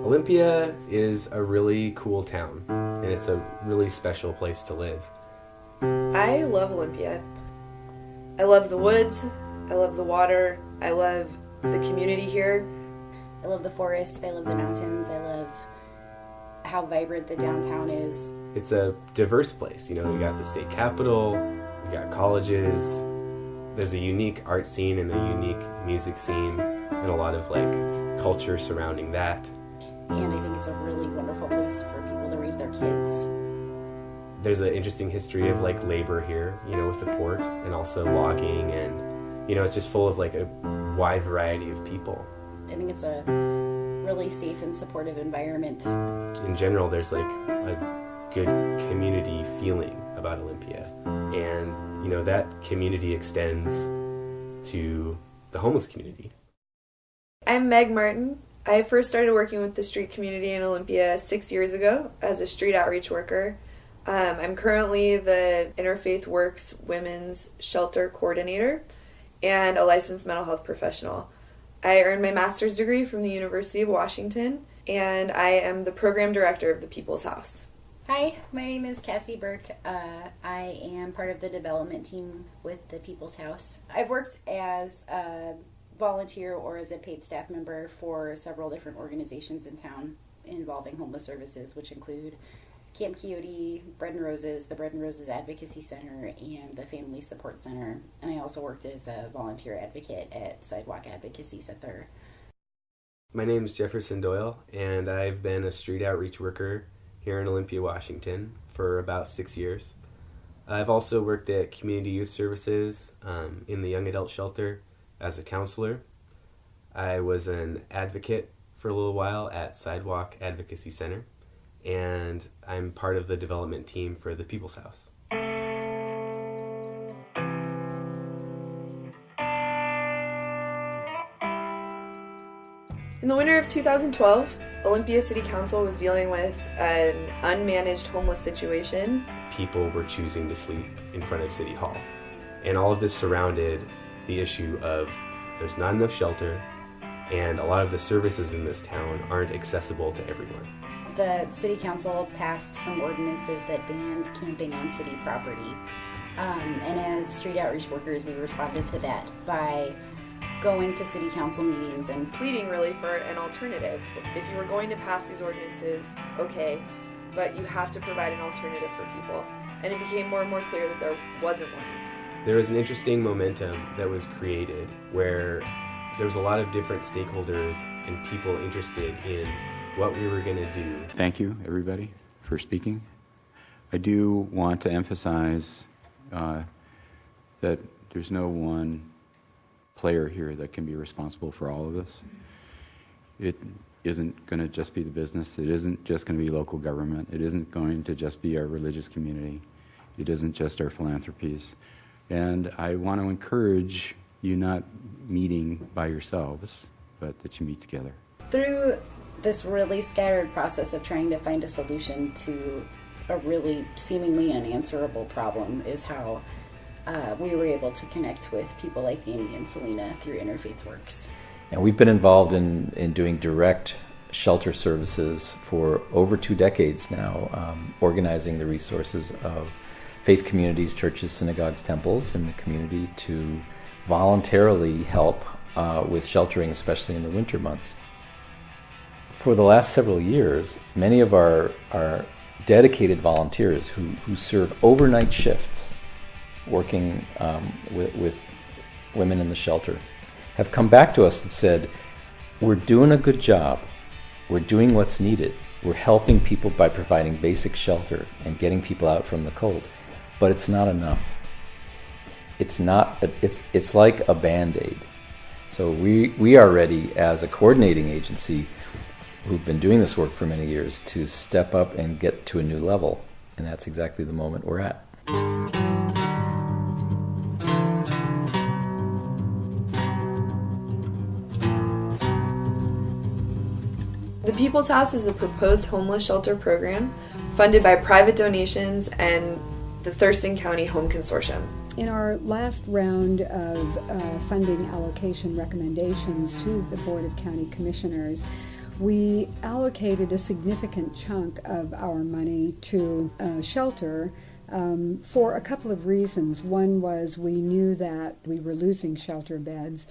Olympia is a really cool town, and it's a really special place to live. I love Olympia. I love the woods, I love the water, I love the community here. I love the forest, I love the mountains, I love how vibrant the downtown is. It's a diverse place. You know, we got the state capitol, we got colleges, there's a unique art scene and a unique music scene, and a lot of culture surrounding that. And I think it's a really wonderful place for people to raise their kids. There's an interesting history of labor here, with the port, and also logging, and it's just full of a wide variety of people. I think it's a really safe and supportive environment. In general, there's a good community feeling about Olympia, and that community extends to the homeless community. I'm Meg Martin. I first started working with the street community in Olympia 6 years ago as a street outreach worker. I'm currently the Interfaith Works Women's Shelter Coordinator and a licensed mental health professional. I earned my master's degree from the University of Washington, and I am the program director of the People's House. Hi, my name is Cassie Burke. I am part of the development team with the People's House. I've worked as a volunteer or as a paid staff member for several different organizations in town involving homeless services, which include Camp Quixote, Bread and Roses, the Bread and Roses Advocacy Center, and the Family Support Center. And I also worked as a volunteer advocate at Sidewalk Advocacy Center. My name is Jefferson Doyle, and I've been a street outreach worker here in Olympia, Washington for about 6 years. I've also worked at Community Youth Services in the Young Adult Shelter as a counselor. I was an advocate for a little while at Sidewalk Advocacy Center, and I'm part of the development team for the People's House. In the winter of 2012, Olympia City Council was dealing with an unmanaged homeless situation. People were choosing to sleep in front of City Hall, and all of this surrounded the issue of there's not enough shelter, and a lot of the services in this town aren't accessible to everyone. The City Council passed some ordinances that banned camping on city property. And as street outreach workers, we responded to that by going to City Council meetings and pleading really for an alternative. If you were going to pass these ordinances, okay, but you have to provide an alternative for people. And it became more and more clear that there wasn't one. There was an interesting momentum that was created where there was a lot of different stakeholders and people interested in what we were going to do. Thank you, everybody, for speaking. I do want to emphasize that there's no one player here that can be responsible for all of this. It isn't going to just be the business. It isn't just going to be local government. It isn't going to just be our religious community. It isn't just our philanthropies. And I want to encourage you not meeting by yourselves, but that you meet together. through this really scattered process of trying to find a solution to a really seemingly unanswerable problem is how we were able to connect with people like Annie and Selena through Interfaith Works. And we've been involved in doing direct shelter services for over 2 decades now, organizing the resources of faith communities, churches, synagogues, temples in the community to voluntarily help with sheltering, especially in the winter months. For the last several years, many of our dedicated volunteers who serve overnight shifts working with women in the shelter have come back to us and said, we're doing a good job, we're doing what's needed, we're helping people by providing basic shelter and getting people out from the cold, but it's not enough. It's like a Band-Aid. So we are ready as a coordinating agency who've been doing this work for many years to step up and get to a new level, and that's exactly the moment we're at. The People's House is a proposed homeless shelter program funded by private donations and the Thurston County Home Consortium. In our last round of funding allocation recommendations to the Board of County Commissioners, We allocated a significant chunk of our money to shelter for a couple of reasons. One was we knew that we were losing shelter beds,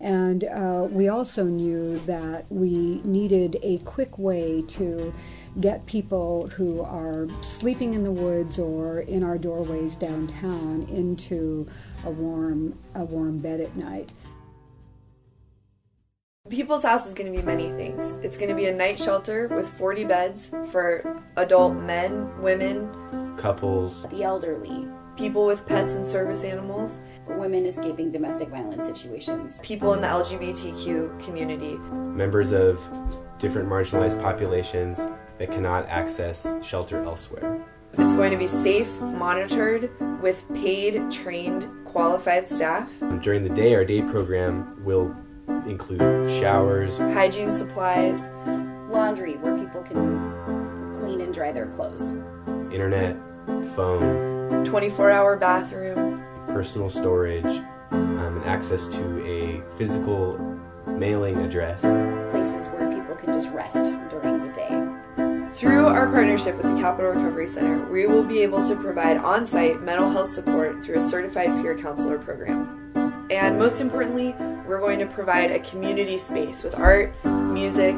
and we also knew that we needed a quick way to get people who are sleeping in the woods or in our doorways downtown into a warm bed at night. People's House is going to be many things. It's going to be a night shelter with 40 beds for adult men, women, couples, The elderly, people with pets and service animals, women escaping domestic violence situations, people in the LGBTQ community. members of different marginalized populations that cannot access shelter elsewhere. It's going to be safe, monitored, with paid, trained, qualified staff, During the day, our day program will include showers, hygiene supplies, laundry where people can clean and dry their clothes, internet, phone, 24-hour bathroom, personal storage, and access to a physical mailing address. places where people can just rest during the day. Through our partnership with the Capital Recovery Center, we will be able to provide on-site mental health support through a certified peer counselor program. And most importantly, we're going to provide a community space with art, music,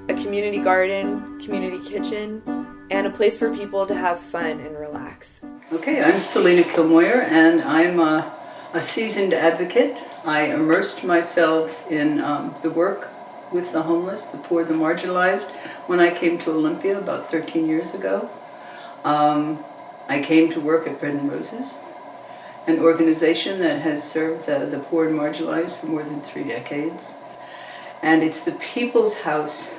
a community garden, community kitchen, and a place for people to have fun and relax. Okay, I'm Selena Kilmoyer, and I'm a seasoned advocate. I immersed myself in the work with the homeless, the poor, the marginalized, when I came to Olympia about 13 years ago. I came to work at Bread and Roses, an organization that has served the poor and marginalized for more than 3 decades. And it's the People's House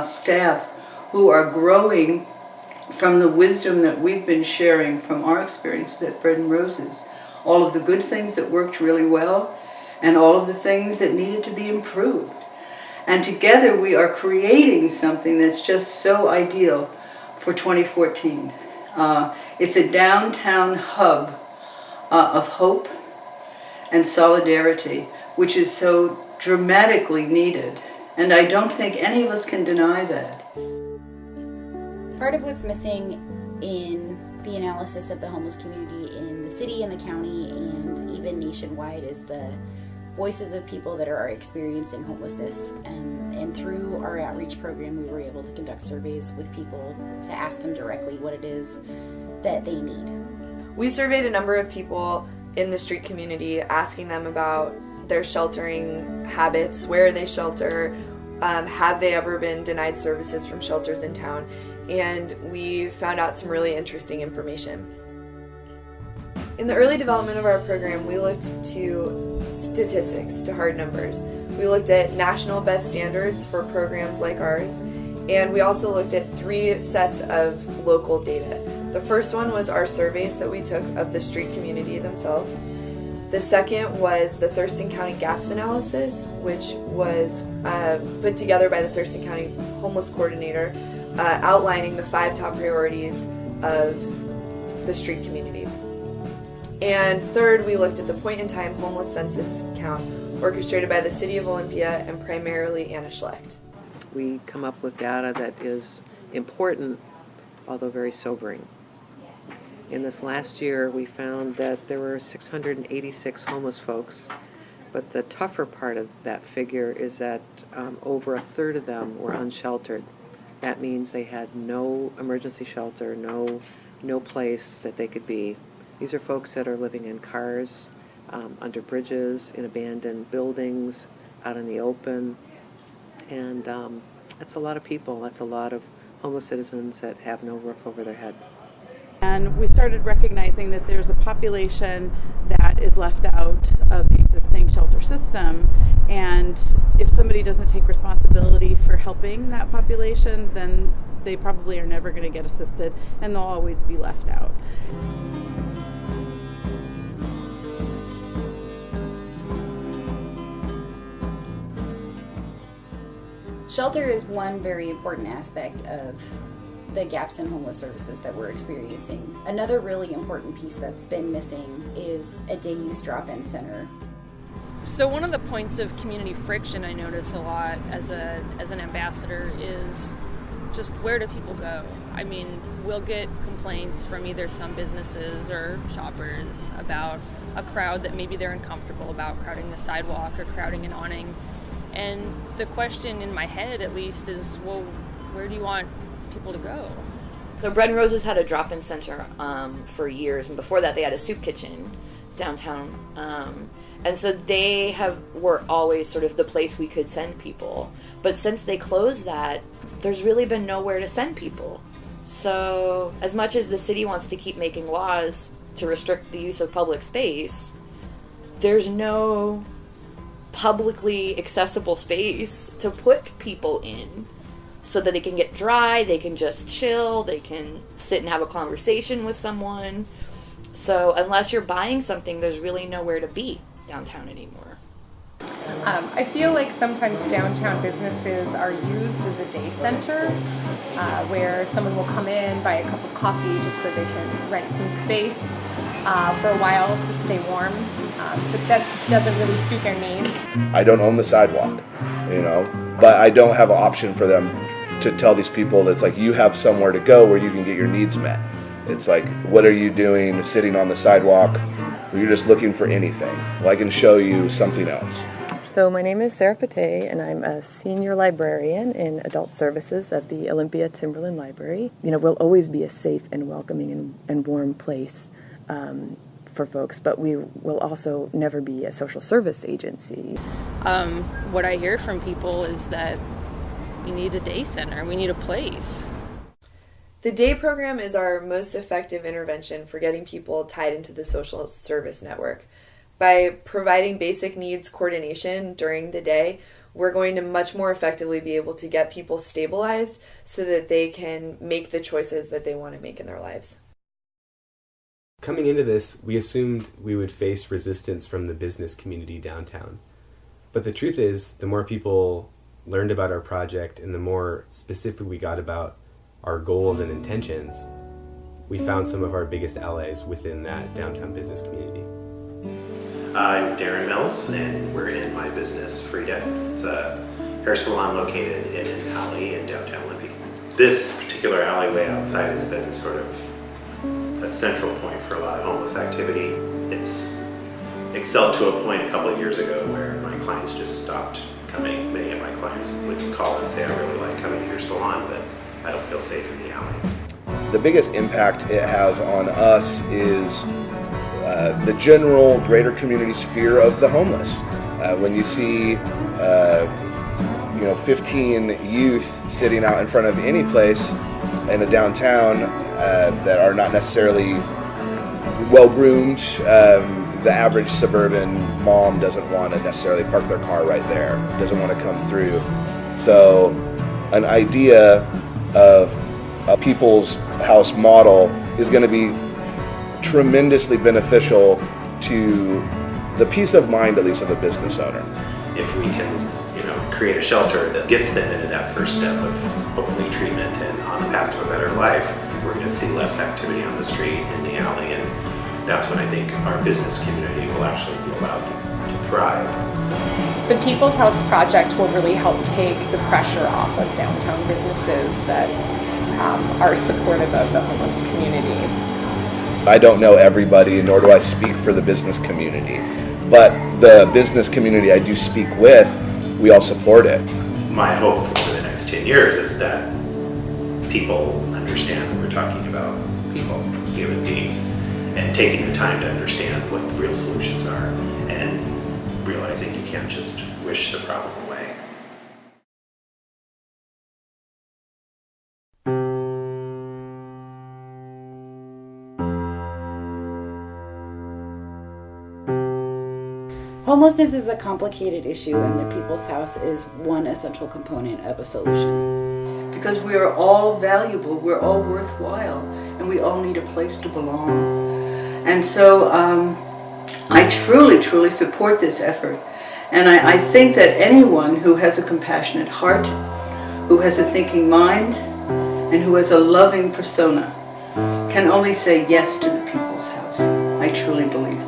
staff who are growing from the wisdom that we've been sharing from our experiences at Bread and Roses. All of the good things that worked really well, and all of the things that needed to be improved. And together we are creating something that's just so ideal for 2014. It's a downtown hub of hope and solidarity, which is so dramatically needed. And I don't think any of us can deny that. Part of what's missing in the analysis of the homeless community in the city and the county and even nationwide is the voices of people that are experiencing homelessness. And through our outreach program, we were able to conduct surveys with people to ask them directly what it is that they need. We surveyed a number of people in the street community, asking them about their sheltering habits, where they shelter, have they ever been denied services from shelters in town, and we found out some really interesting information. In the early development of our program, we looked to statistics, to hard numbers. We looked at national best standards for programs like ours, and we also looked at 3 sets of local data. The first one was our surveys that we took of the street community themselves. The second was the Thurston County Gaps Analysis, which was put together by the Thurston County Homeless Coordinator, outlining the 5 top priorities of the street community. And third, we looked at the point-in-time homeless census count orchestrated by the City of Olympia and primarily Anna Schlecht. We come up with data that is important, although very sobering. In this last year, we found that there were 686 homeless folks, but the tougher part of that figure is that over a third of them were unsheltered. That means they had no emergency shelter, no place that they could be. These are folks that are living in cars, under bridges, in abandoned buildings, out in the open, and that's a lot of people. That's a lot of homeless citizens that have no roof over their head. And we started recognizing that there's a population that is left out of the existing shelter system, and if somebody doesn't take responsibility for helping that population, then they probably are never going to get assisted and they'll always be left out. Shelter is one very important aspect of the gaps in homeless services that we're experiencing. Another really important piece that's been missing is a day use drop-in center. So one of the points of community friction I notice a lot as an ambassador is just where do people go? I mean, we'll get complaints from either some businesses or shoppers about a crowd that maybe they're uncomfortable about crowding the sidewalk or crowding an awning. And the question in my head, at least, is, well, where do you want people to go? So Bread and Roses had a drop-in center for years, and before that they had a soup kitchen downtown. And so they were always sort of the place we could send people. But since they closed that, there's really been nowhere to send people. So as much as the city wants to keep making laws to restrict the use of public space, there's no publicly accessible space to put people in so that they can get dry, they can just chill, they can sit and have a conversation with someone. So unless you're buying something, there's really nowhere to be downtown anymore. I feel like sometimes downtown businesses are used as a day center where someone will come in, buy a cup of coffee just so they can rent some space for a while to stay warm, but that doesn't really suit their needs. I don't own the sidewalk, but I don't have an option for them to tell these people that it's like you have somewhere to go where you can get your needs met. It's like, what are you doing sitting on the sidewalk? You're just looking for anything. Well, I can show you something else. So my name is Sarah Pate, and I'm a senior librarian in adult services at the Olympia Timberland Library. We'll always be a safe and welcoming and warm place for folks, but we will also never be a social service agency. What I hear from people is that we need a day center, we need a place. The day program is our most effective intervention for getting people tied into the social service network. By providing basic needs coordination during the day, we're going to much more effectively be able to get people stabilized so that they can make the choices that they want to make in their lives. Coming into this, we assumed we would face resistance from the business community downtown. But the truth is, the more people learned about our project and the more specific we got about our goals and intentions, we found some of our biggest allies within that downtown business community. I'm Darren Mills, and we're in my business, Frida. It's a hair salon located in an alley in downtown Olympia. This particular alleyway outside has been sort of a central point for a lot of homeless activity. It's excelled to a point a couple of years ago where my clients just stopped coming. Many of my clients would call and say, I really like coming to your salon, but I don't feel safe in the alley. The biggest impact it has on us is the general greater community's fear of the homeless. When you see 15 youth sitting out in front of any place in a downtown that are not necessarily well-groomed, the average suburban mom doesn't want to necessarily park their car right there, doesn't want to come through. So an idea of a people's house model is going to be tremendously beneficial to the peace of mind, at least, of a business owner. If we can, create a shelter that gets them into that first step of hopefully treatment and on the path to a better life, we're going to see less activity on the street, in the alley, and that's when I think our business community will actually be allowed to thrive. The People's House Project will really help take the pressure off of downtown businesses that are supportive of the homeless community. I don't know everybody, nor do I speak for the business community, but the business community I do speak with, we all support it. My hope for the next 10 years is that people understand that we're talking about people, human beings, and taking the time to understand what the real solutions are, and realizing you can't just wish the problem away. Homelessness is a complicated issue, and the People's House is one essential component of a solution. Because we are all valuable, we're all worthwhile, and we all need a place to belong. And so I truly support this effort. And I think that anyone who has a compassionate heart, who has a thinking mind, and who has a loving persona can only say yes to the People's House. I truly believe